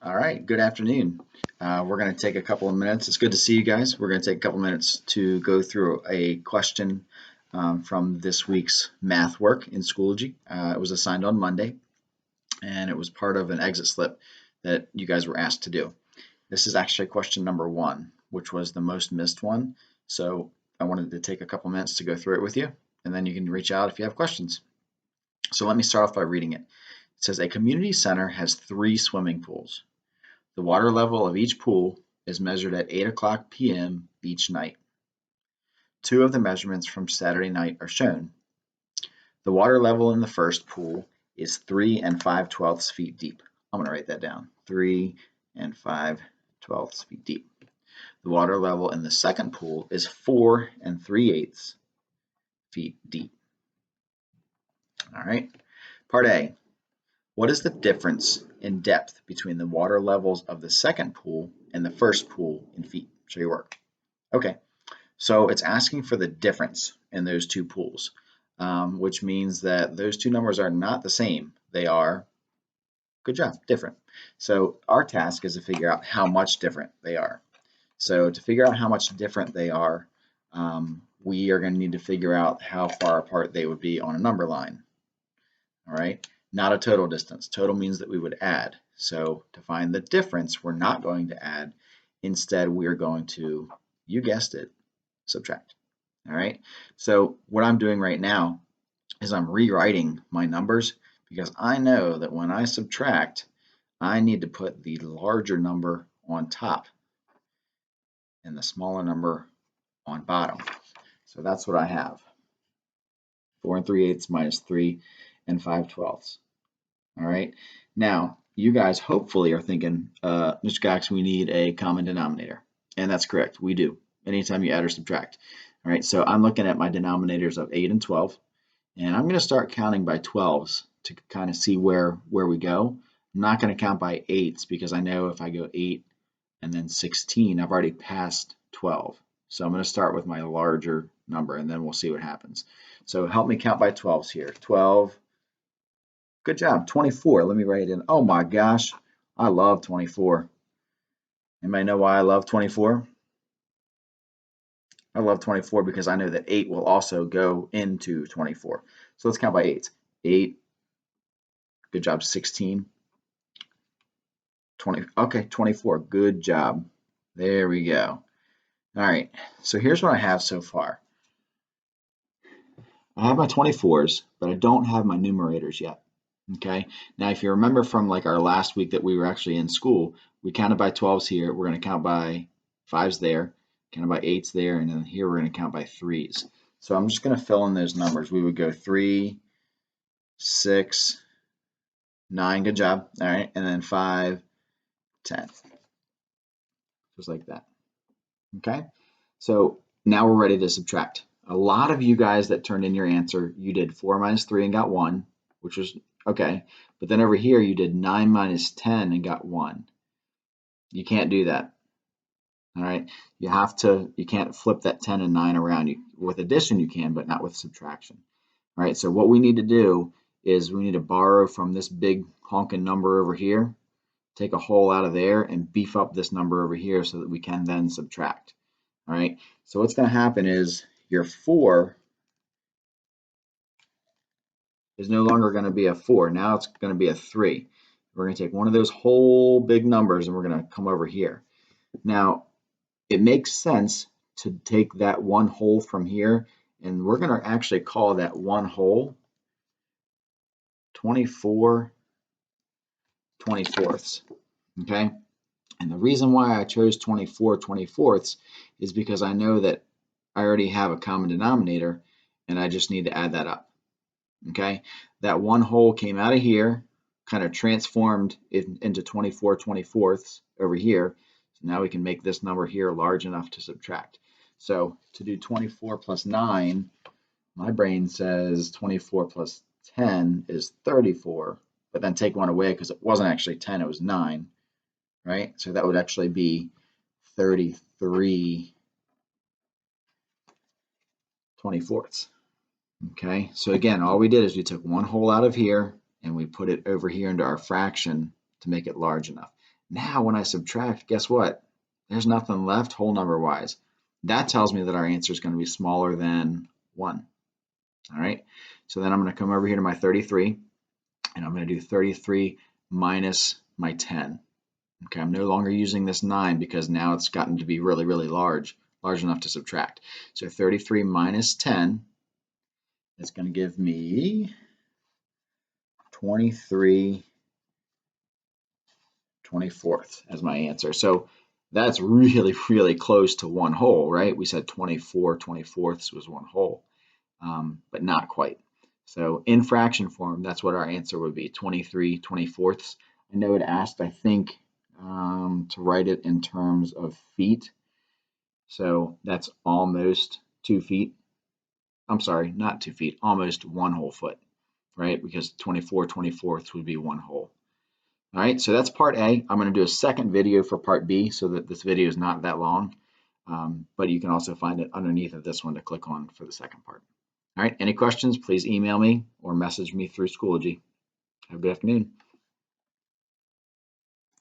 All right, good afternoon. We're going to take a couple of minutes. It's good to see you guys. We're going to take a couple of minutes to go through a question from this week's math work in Schoology. It was assigned on Monday, and it was part of an exit slip that you guys were asked to do. This is actually question number 1, which was the most missed one. So I wanted to take a couple minutes to go through it with you, and then you can reach out if you have questions. So let me start off by reading it. It says a community center has 3 swimming pools. The water level of each pool is measured at 8:00 p.m. each night. 2 of the measurements from Saturday night are shown. The water level in the first pool is 3 5/12 feet deep. I'm going to write that down. 3 5/12 feet deep. The water level in the second pool is 4 3/8 feet deep. All right. Part A. What is the difference in depth between the water levels of the second pool and the first pool in feet? Show your work. Okay, so it's asking for the difference in those 2 pools, which means that those 2 numbers are not the same. They are, good job, different. So our task is to figure out how much different they are. So to figure out how much different they are, we are going to need to figure out how far apart they would be on a number line. All right, not a total distance. Total means that we would add. So to find the difference, we're not going to add. Instead, we're going to, you guessed it, subtract. All right, so what I'm doing right now is I'm rewriting my numbers because I know that when I subtract, I need to put the larger number on top and the smaller number on bottom. So that's what I have. 4 3/8 minus 3 5/12. All right. Now, you guys hopefully are thinking, Mr. Cox, we need a common denominator. And that's correct. We do. Anytime you add or subtract. All right. So I'm looking at my denominators of 8 and 12. And I'm going to start counting by 12s to kind of see where we go. I'm not going to count by 8s because I know if I go 8 and then 16, I've already passed 12. So I'm going to start with my larger number and then we'll see what happens. So help me count by 12s here. 12. Good job. 24. Let me write it in. Oh my gosh. I love 24. Anybody know why I love 24? I love 24 because I know that 8 will also go into 24. So let's count by 8s. 8. Good job. 16. 20. Okay, 24. Good job. There we go. All right. So here's what I have so far. I have my 24s, but I don't have my numerators yet. Okay. Now, if you remember from like our last week that we were actually in school, we counted by 12s here. We're going to count by 5s there, counted by 8s there, and then here we're going to count by 3s. So I'm just going to fill in those numbers. We would go 3, 6, 9. Good job. All right. And then 5, 10. Just like that. Okay. So now we're ready to subtract. A lot of you guys that turned in your answer, you did 4 minus 3 and got 1, which was okay. But then over here, you did 9 minus 10 and got 1. You can't do that. All right. You can't flip that 10 and 9 around. With addition, you can, but not with subtraction. All right. So what we need to do is we need to borrow from this big honking number over here, take a hole out of there, and beef up this number over here so that we can then subtract. All right. So what's going to happen is your 4 is no longer going to be a 4. Now it's going to be a 3. We're going to take one of those whole big numbers and we're going to come over here. Now, it makes sense to take that one hole from here, and we're going to actually call that one hole 24 24ths. Okay? And the reason why I chose 24 24ths is because I know that I already have a common denominator and I just need to add that up. Okay, that one hole came out of here, kind of transformed it into 24 24ths over here. So now we can make this number here large enough to subtract. So to do 24 plus 9, my brain says 24 plus 10 is 34, but then take one away because it wasn't actually 10, it was 9, right? So that would actually be 33 24ths. Okay, so again, all we did is we took one hole out of here and we put it over here into our fraction to make it large enough. Now when I subtract, guess what? There's nothing left whole number wise. That tells me that our answer is going to be smaller than 1. All right, so then I'm going to come over here to my 33, and I'm going to do 33 minus my 10. Okay, I'm no longer using this 9 because now it's gotten to be really, really large enough to subtract. So 33 minus 10 is going to give me 23 24th as my answer. So that's really, really close to 1 whole, right? We said 24 24ths was 1 whole, but not quite. So in fraction form, that's what our answer would be, 23 24ths. I know it asked, I think, to write it in terms of feet. So that's almost 2 feet. I'm sorry, not 2 feet, almost 1 whole foot, right? Because 24 24ths would be 1 whole. All right, so that's part A. I'm going to do a second video for part B so that this video is not that long, but you can also find it underneath of this one to click on for the second part. All right, any questions, please email me or message me through Schoology. Have a good afternoon.